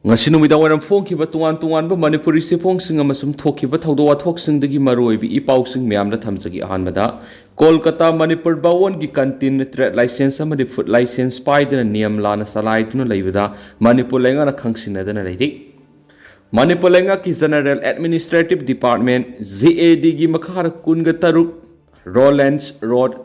ngasi numida waram phongkiba tungan manipuri siphongsing amasum thokiba thawdo wathoksingdagi maroibi ipausing miyamda thamjagi ahanbada kolkata manipur bawon gi kantin trade license amadi food license paidana niyam lana salaiduna leibada manipur lenga na khangsinadana leidi manipur lenga ki general administrative department GAD gi makhar kunga taruk Rollins Road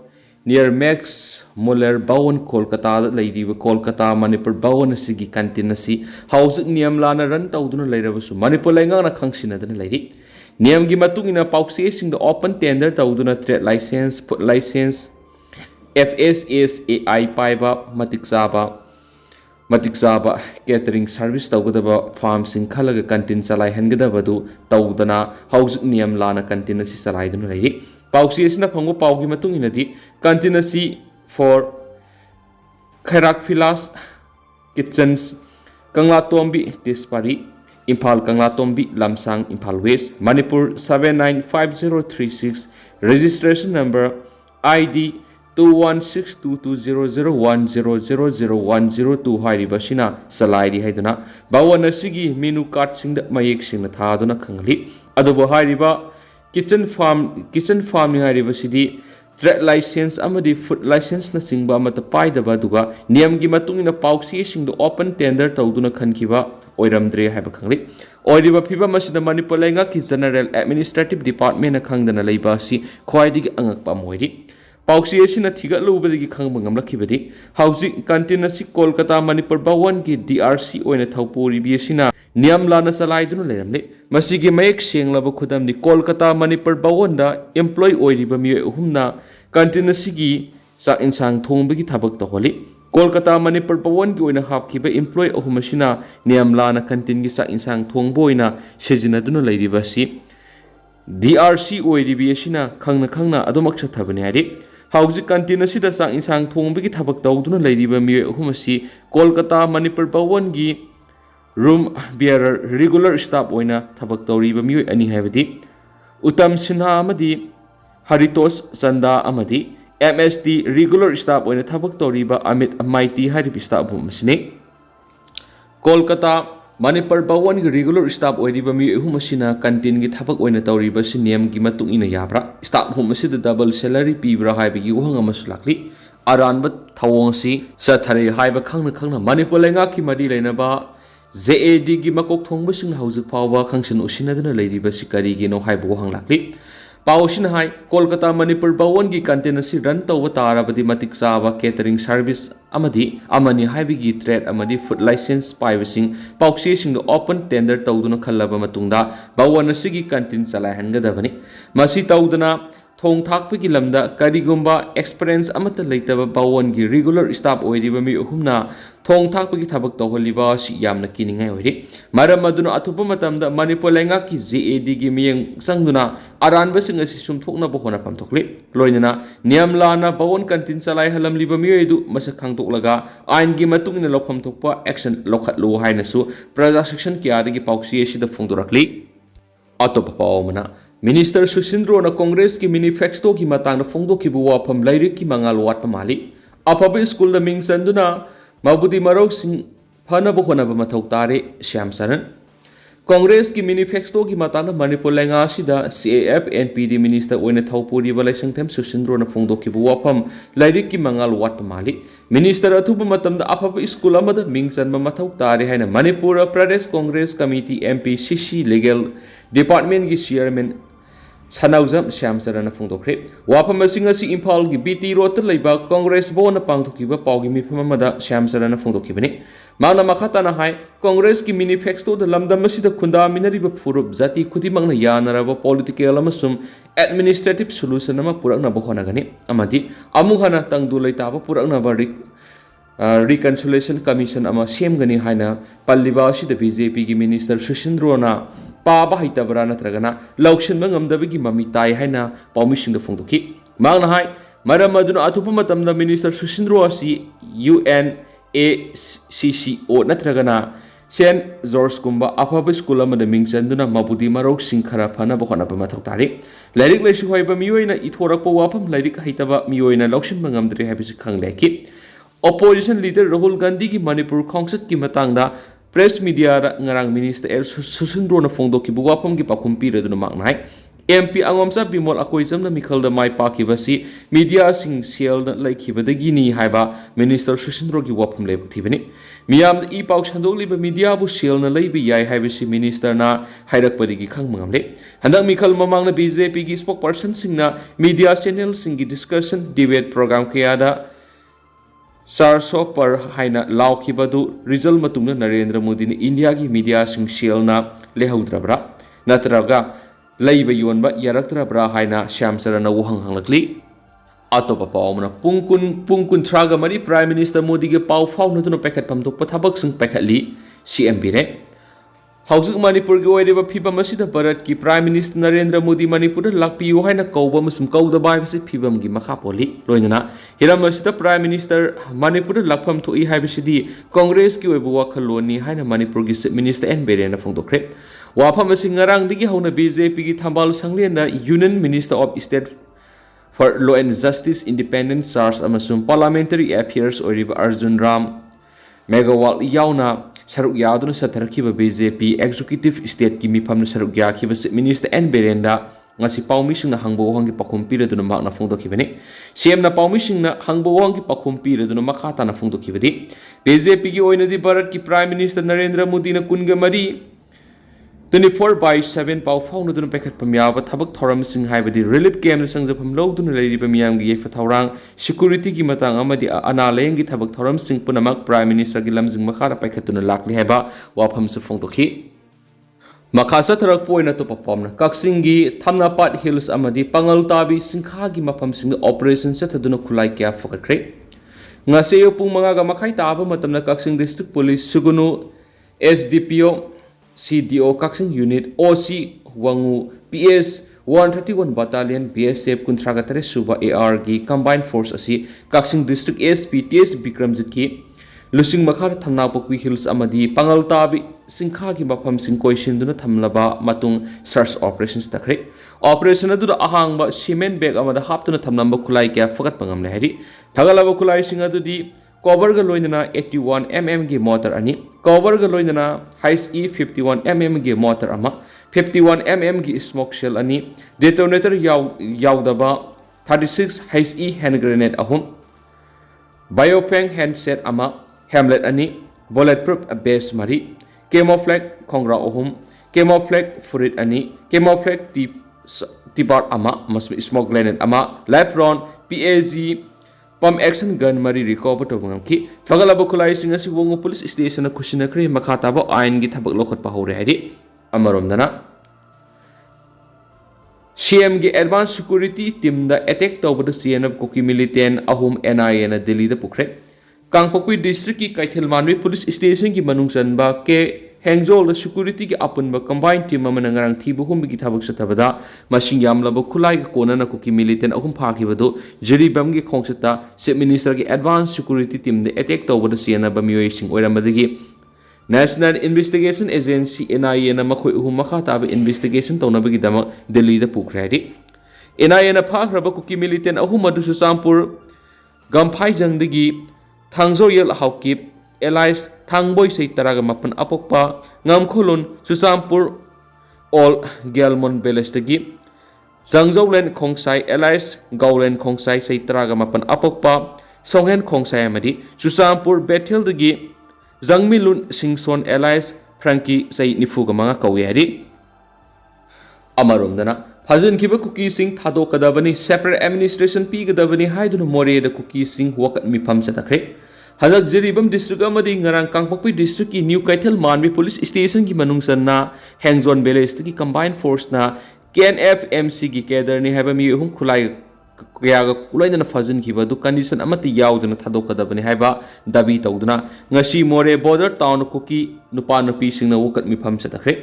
near Max Muller Bawon Kolkata Lady Kolkata Manipur Bawon Sigi Kantin si house Niam Lana run tauduna later Manipur Langa Kangsina than lady. Niam Gimatung in a pauxing the open tender tauduna trade license, put license FSSAI Paiba Matikzaba catering service Taugudaba farms in Kalaga Kantin Salai Hangada Taudana house Niam Lana Kantina si Salaidun lady. Pauxi na Pango Paugi Matung in a di Kantinasi for Kharakfilas Kitchens Kanglatombi Dispari Impal Kanglatombi Lamsang Impal West Manipur 795036 registration number ID 21622001000102 Hairibashina Salaidi Haiduna Bawana Sigi Minu Card Sing the Mayek Sing the Taduna Kangli Adobo Hairiba kitchen farm ni hariba sidi trade license amadi food license na singba amata paidaba duga niyam gi matung ina pauxi sing do open tender tawduna khankiba oiramdre haiba khangli oiriba phiba masida manipur lenga ki general administrative department na khangdana leiba si khwaidi gi angakpa moiri pauxi esina thiga lubadi gi khangba ngamlakhibadi hauji kantin si kolkata manipur bawon gi DRC oina thawpuri bi esina Niam Lana Salaidun Lemle, Masigi Mayek Sing Lava Kudam, the Kolkata Manipur Bawanda, employ Oiriba Humna, Kantina Sigi, Sa in Sang Tombigi Tabak the Holy, Kolkata Manipur Bawan Goina Hapkeeper employ Ohumashina, Niam Lana Kantin Sa in Sang Tongboina, Shejina Duna Lady Basi, DRC Oiribiashina, Kangna Adomaksha Tabanari. Hausi Kantina Sida Sa in Sang Tombigi Tabak Duna Lady Humasi, Kolkata Manipur Bawangi. Room bearer regular staff oina thabak tawriba mioi ani habadi Utam Sinha amadi Haritos Sanda amadi MSD regular staff oina thabak tawriba Amit Maiti haribi staff humasine Kolkata Manipur Bawon gi regular staff oiriba mioi humasina kantin gi thabak oina tawriba siniyam gi matung ina yabra staff humasida double salary pibra haibagi uhang amasulakli aranba thawong si sathare haiba khangna Manipur lenga ki madi leinaba JAD gi makok thongbasing haujuk pawba khangsin usinadana leiriba sikari gi no haibo hanglakli pausin hai Kolkata Manipur Bawon gi content si run tawba tarabadi matik chaba catering service amani haibigi trade amadi food license paibasing pauxi sing the open tender tawduna khallaba matungda Bawon asigi content chalai hangadabani masi tawdana Thong Thakpagi Lamda Karigumba experience amata leitaba Bawon gi regular staff oiriba mi uhumna Thong Thakpagi thabak tawholiba si yamna kiningai oiri maram aduna athupa matamda Manipur lenga ki JAD gi miyeng sangduna aranba sing asi sumthokna bo hona pamthokli loinana niyam lana Bawon kantin chalai halam liba miyoidu masak khangtoklaga ain gi matungina lokham thokpa action lokhatlu hainasu praja section kiadagi pauxi asida phongdorakli atopa pawmana Minister Sushindro na Congress ki manifesto ki matang na fongdo ki buwa pam lairik ki mangal wat pamali apabi school na ming sanduna mabudi marok sing phana bo khona ba mathau tare Shyam Saran Congress ki manifesto ki matang na Manipur lenga sida CAF NPD minister oina thaupuri ba laisang them Sushindro na fongdo ki buwa pam lairik ki mangal wat pamali minister athuba matam da apabi school amada ming san ba mathau tare haina Manipur Pradesh Congress Committee MPCC legal department ki chairman Sanauzam Shyam Sarana Fungdokre Wapam Singasi Impal gi BT Road Laiba Congress Bona Pangtokiba Paugi Mifamada Shyam Sarana Fungdokibani Mana Makhatana Hai Congress ki manifesto the Lamdamasida Kunda Minariba Furup Zati Kudimang Yanaraba political amasum administrative solution ama Purana Bohonagani Amadi Amuhana Tangdulai Taba Purana Barik Reconciliation Commission ama Shemgani Haina Palibashi the BJP ki minister Sushindrona Paba Hitabra Natragana, Laukshin Mangamdavigi Mamitai Haina, Paumishin the Funduki. Magna Hai, Maramaduna Atupumatam, the minister Sushindro si UNACCO Natragana, Sen Zors Kumba, Apabi Skulama the Mingsanduna, Mabudi Marok, Sinkara Pana Bohana Matari. Lyric Leshuaiba Muina, Itorapa Wapam, Lyric Hitaba Muina, Laukshin Mangamdri Habis Kang Leki. Opposition leader Rahul Gandhi ki Manipur Concert ki matangda press media da ngarang minister el susundro na fongdo ki buwapam gi pakum pire du mak nai MP angomsa bimol akoisam na mikhal da mai pa ki basi media sing sial na lai ki badagi ni haiba minister susundro gi wapam le thibani miyam i pau shandok liba media bu sial na lai bi yai haibasi minister na hairak pari gi khang mangam le handak mikhal mamang na BJP gi spokesperson sing na media channel sing gi discussion debate program kya da Sarso par haina lau kibadu result matungna Narendra Modi ni India ki media sing sial na lehaudrabra natraga laiba yonba yaraktrabra haina shamsarana wuhang hanglakli atopa pawmana pungkun traga mari Prime Minister Modi ge paw faw na tuno packet pam tok pathabak sing pakhatli CMB re Hausuk Manipur ge oide ba phibam asida Bharat ki Prime Minister Narendra Modi Manipur da lakpiu haina kauba musum kauda bai basi phibam gi makha poli loingana hiram asida Prime Minister Manipur da lakpham thoi haibisidi Congress ki oibu wakhaloni haina Manipur gi Chief Minister N Biren na phongdokre wafam asing ngarang digi hauna BJP gi thambal sanglen da Union Minister of State for Law and Justice Independent Charge amasum Parliamentary Affairs oiriba Arjun Ram Megawal yauna saruk yauduna satarkiba BJP Executive State ki mifam saruk yakiba Minister N Berenda ngasi pawmising na hangbo hangi pakumpira duna mak na phongdokibani CM na pawmising na hangbo hangi pakumpira duna makhata na phongdokibadi BJP ki oina di Bharat ki Prime Minister Narendra Modi na kunga mari 24/7 paw fauna duna pekhat pamyaba thabak thoram sing haibadi relief camp na sangjapam loduna leiriba miyam gi yefa thawrang security gi matang amadi analayang gi thabak thoram sing punamak Prime Minister gi lamjing makhara pekhatuna lakli haiba wafam su phongdokhi Makasa tharak poina to papamna kaksing gi Thamnapat Hills amadi Pangal Tabi singkha gi mafam sing operation sathaduna khulai kya fakakre ngaseyo pung mga ga makhai taba matamna kaksing district police sugunu SDPO CDO Kaksing Unit OC Wangu PS 131 Battalion BSF Kuntragatare Suba AR gi Combined Force asi Kaksing District SP TS Bikramjit ki Lusing Makhar Thamnapokwi Hills amadi Pangal Tabi singkha gi mafam sing koisinduna thamlaba matung search operations takre operation adu ahangba cement bag amada haptuna thamnamba khulai kya fakat pangam le hari thagalaba khulai sing adu di cover ga loinana 81 mm gi motor ani cover ga loinana height e 51 mm gi motor ama 51 mm gi smoke shell ani detonator yaudaba 36 height e hand grenade ahum biofang handset ama hamlet ani bulletproof base mari camouflage kongra ahum camouflage furit ani camouflage tibar ama masmi smoke grenade ama live round PAG pump action gun mari recover to bangki fagalaba khulai singa si wongo police station na khushina kre makhata ba ain gi thabak lokhot pa hore hari amarom dana CM gi advanced security team da attack to bada CNF koki militant ahum NIA na Delhi da pukre Kangpokwi district ki Kaithil Manwi police station ki manungsan ba ke Hangzhou security ki apunba combined team amana ngarang thibu humbi ki thabak sathabada masing yamlaba khulai ka kona na koki militant ahum phakibado jiri bam gi khongsata Chief Minister ki advanced security team de attack tawbada siana ba miyoi sing oiramadagi National Investigation Agency NIA na makhoi uhum makha taba investigation tawnabagi dama Delhi da pukradi NIA na phakraba koki militant ahum adu Susampur Gamphai jangdagi Thangzhou yel hawkip Elias Thangboy say taraga mapan apokpa ngamkholon Susampur all Gelmon Belestagi Zhangzhou len khongsai Elias Gaulen khongsai say taraga mapan apokpa Songhen khongsai amadi Susampur Bethel dagi Zangmilun Singson Elias Frankie say nifuga mga kawyari amarom dana Fazin kiba cookie sing thado kadabani separate administration pi kadabani haiduna more da cookie sing wakat mi pam satakre Hadak Jiribam district amadi ngarang Kangpokpi district ki New Kaithal Manwi police station ki manungsan na Hangzhou Belest ki combined force na KNFMC ki cadre ni haba mi hum khulai kya ga kulai na fazin kiba du condition amati yauduna thado kadabani haba dabi tawduna ngasi more border town cookie nupa nupi sing na wakat mi pam satakre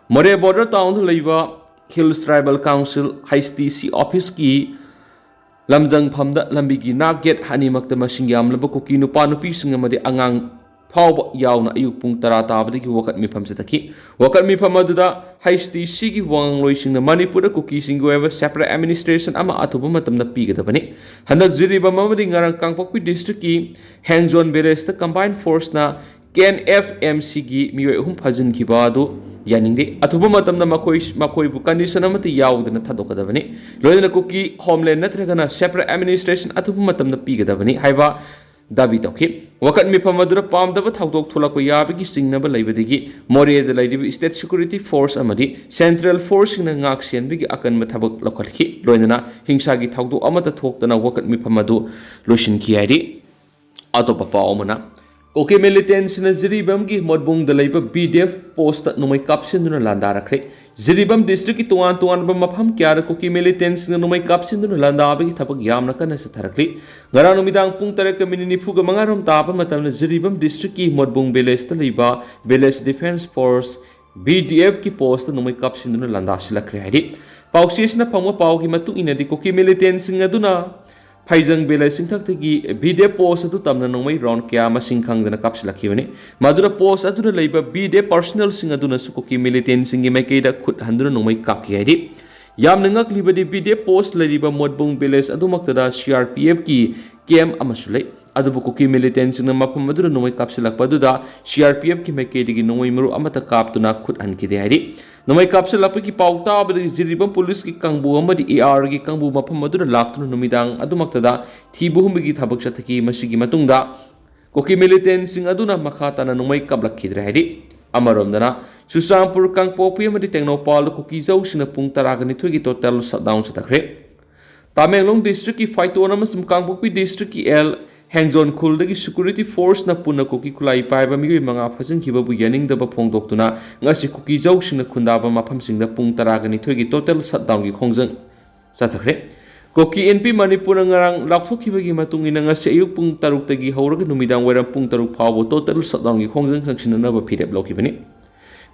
more border town leiba Hills Tribal Council HTC office ki lamjang phamda lambigi na gate hani makta masing yamlaba koki nupa nupi sing amadi angang phawba yauna ayuk pung tara tabadi ki wakat mi pham sataki wakat mi pham aduda HTC ki wang loi sing na Manipur da koki sing goeva separate administration ama atuba matam na pi gadabani handak jiri ba mamadi ngarang Kangpokpi district ki Hangzhou Belest combined force na ken FMC gi mioi ahum phajin ki ba do yaningde athuba matam na makoi bu condition amati yaudna thadokadabani loina kuki homeland natragana separate administration athuba matam na pigadabani haiba dabi tokhi wakat mi pamadura pamdaba thawdok thulako yabagi singnaba laibadigi more de laidibi state security force amadi central force na ngak sianbigi akan mathabak lokhalki loina hingsa gi thawdo amata thoktana wakat mi pamadu loshin khiyari atopa paomana Koki militants na Ziribam ki modbung dalay pa BDF post at numay kapsin doon na landarakre. Ziribam district ki tuwan ba mapam kyara koki militants na numay kapsin doon na landabi ki tapag yam na ka na sa tarakli. Ngara numidang pung tarak kami ninifuga mga ram tapa matam na Ziribam district ki modbung Beles talay ba Beles Defense Force BDF ki post at numay kapsin doon na landasila krehari. Pauksiyas na pangwapaw ki matung ina di koki militants nga doon na Paijang belai singthak tegi BDE post atu tamna nongmai round kya ma singkhang dana kapsilakhiwani madura post atu na leiba BDE personal sing aduna sukoki militant singi mai keida khut handuna nongmai kapki haidi yam nangak libadi BDE post leriba modbung beles adu maktada CRPF ki KM amasulai adu bukoki militant sing mapam madura nongmai kapsilakpa duda CRPF ki mai keidi gi nongmai maru amata kaptuna khut hankide haidi Numay kapsel api ki pauta abadi Ziribam police ki kangbu amadi AR ki kangbu mapam madura laktuna numidang adu maktada thibu humigi thabak chathaki masigi matungda koki militant sing aduna makhata na numay kablak khidre haidi amaromdana Susampur kangpopi amadi Tengnopal koki jau sina pung taragani thogi total shutdown satakre Tamenglong district ki Phaitona amasum kangpopi district ki L Hangzon Kuldagi security force na puna koki kulai paiba migui mga fasin kibabu yaning daba phongdoktuna ngasi koki jau singna khundaba mafam singda pung taragani thogi total shutdown gi khongjang sathakre koki NP Manipur ngarang lakthokibagi matungina ngasi ayuk pung taruk tagi hauraga numidang weram pung taruk phawbo total shutdown gi khongjang sangsinana ba phirep lokibani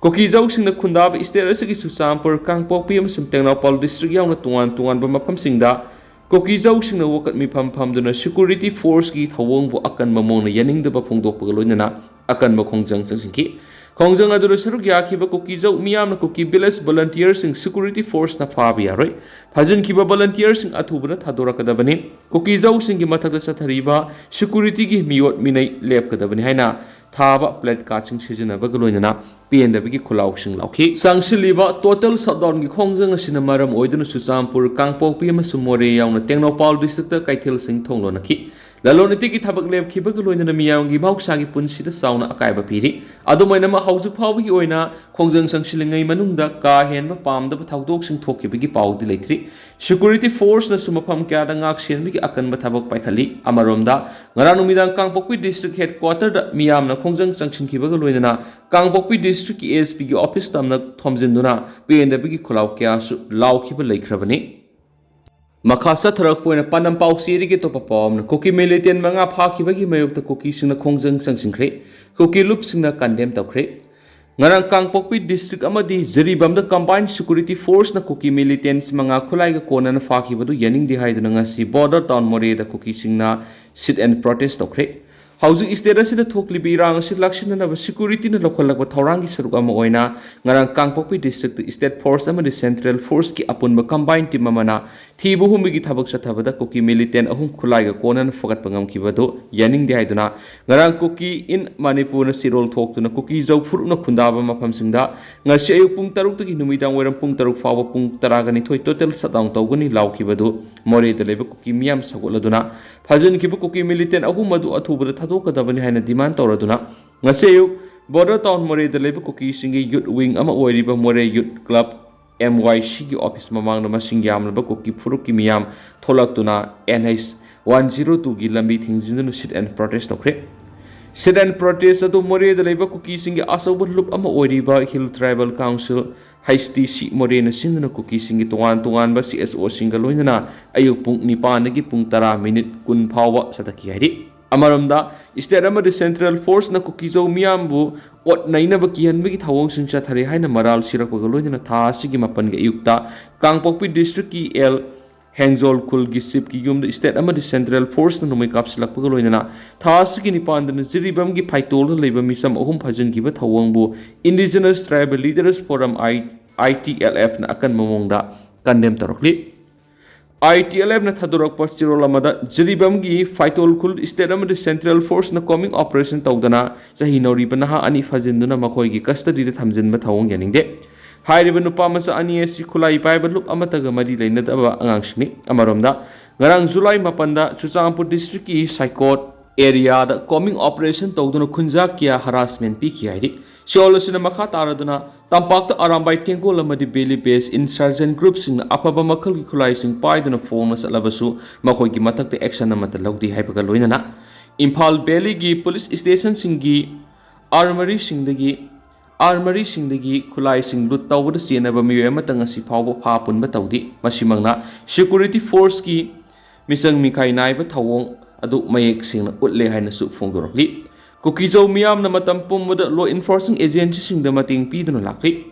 koki jau singna khundaba state asigi Susampur kangpokpi amasum Tengnopal district yauna tungan ba mafam singda Koki jau sing na wakat mi pam duna security force ki thawong bu akan mamong na yaning da ba phongdok pagaloi na akan ma khongjang singki khongjang adura saruk yakhi ba koki jau miyam na koki village volunteers sing security force na fabi aroi phajin ki ba volunteers sing athuba thadora kadabani koki jau sing gi mathak sa thariba security gi miyot minai lep kadabani haina thaba plate ka sing sijina ba galoi na PNW ki khulaw sing lauki sangsiliba total shutdown gi khongjang asina maram oiduna Susampur kangpokpi amasum more yauna Tengnopal district ta kaithil sing thonglo nakhi laloniti ki thabak lep khiba gi loina miyang gi bausa gi punsida sauna akaiba piri adumaina ma hauju phawbi gi oina khongjang sangsilingai manungda ka hen ba pamda ba thawdok sing thokhiba gi pawdi leithri security force na sumafam kya da ngak sian bi akan ba thabak paikhali amaromda ngaranumidang kangpokpi district headquarter da miyam na khongjang sangsin khiba gi loina kangpokpi district ki ASP ki office tamna thomjinduna PNW ki khulaw kya su laukhiba leikrabani Makasa tharak poina panam pauksiri ki topa pom na koki militant manga phakibagi mayokta koki singna khongjang sangsingkhre koki lup singna condemn tawkhre ngarang kangpokpi district amadi Ziribam da combined security force na koki militants manga khulai ga kona na phakibadu yaning di haiduna ngasi border town more da koki singna sit and protest tawkhre Housing state asida thokli birang asi lakshin na security na local lagwa thaurangi saruk ama oina ngarang kangpokpi district state force amadi central force ki apunba combined team amana thibu humigi thabak sathabada koki militant ahum khulai ga kona na fagat pangam kibado yaning de haiduna ngarang koki in Manipur na sirol thoktuna koki jau furu na khundaba mafam singda ngasi ayuk pung taruk tagi numidang weram pung taruk fawa pung taragani thoi total shutdown tawgani laukibado more de leba koki miyam sagoladuna phajin kibu koki militant ahum madu athubada thadokadabani haina demand tawraduna ngasi ayuk border town more de leba koki singi youth wing ama oiriba more youth club MYC ki office mamang na masing yamlaba koki furuk ki miyam tholaktuna NH 102 gi lambi thingjinduna sit and protest tokre sit and protest atu more de leba koki singi asoba loop ama oiriba Hill Tribal Council HTC more na singna koki singi tungan ba CSO singa loinana ayuk pung 9 gi pung 10 minute kun phawa sataki hairi amaramda state amadi central force na koki jau miyambu ot naina ba kihan bi thawong singcha thare haina maral sirakwa loina tha sigi mapan ga yukta kangpokpi district ki L Hangzol Kul gi sip ki yum state amadi central force na numai kapsilak pa loina tha sigi ni pandana Ziribam gi phaitol leiba misam ahum phajin gi ba thawong bu indigenous tribal leaders forum ITLF na akan mamongda condemn tarokli ITLF na thadurok pa chirol amada jiribam gi faitol khul state amadi central force na coming operation tawdana sahi nori banaha ani fajinduna makhoi gi custody da thamjin ba thawong yaningde hairiba nupa masa ani asi khulai pai ba lup amataga mari leina da ba angangsni amaromda ngarang July 4 da Chuchampur district ki Saikot area da coming operation tawduna khunja kya harassment pi ki hairi Siolosina makha taraduna tampakta arambai tengol amadi belly base insurgent group sing apaba makhal gi khulai sing paiduna phone salabasu makhoi gi matakta action amata lawdi haibaga loinana Imphal Valley gi police station sing gi armory sing dagi khulai sing lut tawda senaba miyoy amatang asi phawba pha punba tawdi masimangna security force gi michang mikhai naiba thawong adu mayek singna utle haina su phongdorokli Kukizau miyam na matampum da law enforcement agency sing da mating pi dun lakli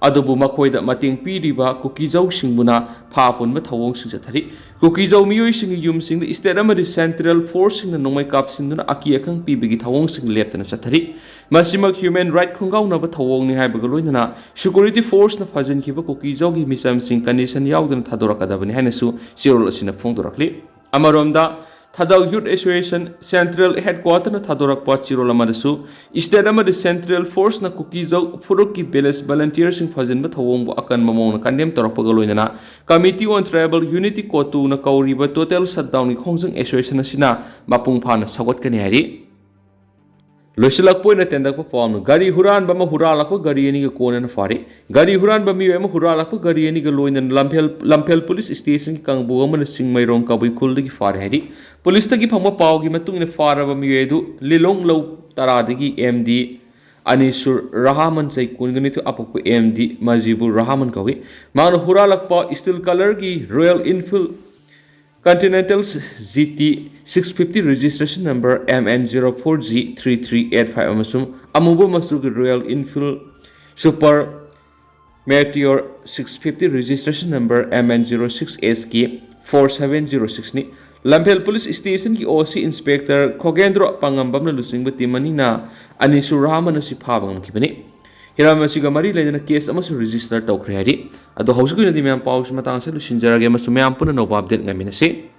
adubu makhoi da mating pi riba Kukizau sing buna phapun ma thawong sing sathari Kukizau miyoi sing yum sing da state amadi central force sing na nongmai kap sing dun aki akang pi bigi thawong sing leptana sathari masimak human right khungau na ba thawong ni haiba galoina security force na phajin khiba Kukizau gi misam sing condition yaudana thadorakadabani haina su sirol asina phongdorakli amaromda Thadal Youth Association Central Headquarter na Thadorak Chirol amadasu state amadi Central Force na Kukizau Furuk ki village volunteers sing fajin ba thawong bu akan mamong na kandem toropagaloina Committee on Tribal Unity Kotu na kauriba total shutdown ni khongjang association asina mapung phana sagot kani hari Losilak point na tendak pa form gari huran ba ma huralak pa gari ani ga kona na fari gari huran ba miyo ma huralak pa gari ani ga loina lampel police station kang buga man sing mairong kabui khul gi fari hari police ta gi phangma paw gi matung ne fara ba miyo edu lilong low tara gi MD Anisur Rahaman sai kun gani tu apok MD Majibur Rahaman kawi man huralak pa steel color gi Royal Enfield Continental GT 650 registration number MN04G3385 amasum amubo masug Royal Enfield Super Meteor 650 registration number MN06SK 4706 ni Lampel Police Station ki OC Inspector Khogendro Pangambam na lusing batimani na Anisur Rahman na si phabang kibani Hiramasiga mari leina case amasu register tawkhre hari ado hausu ko nadi myam paus matang se lusinjarage amasu myam puna no update ngaminase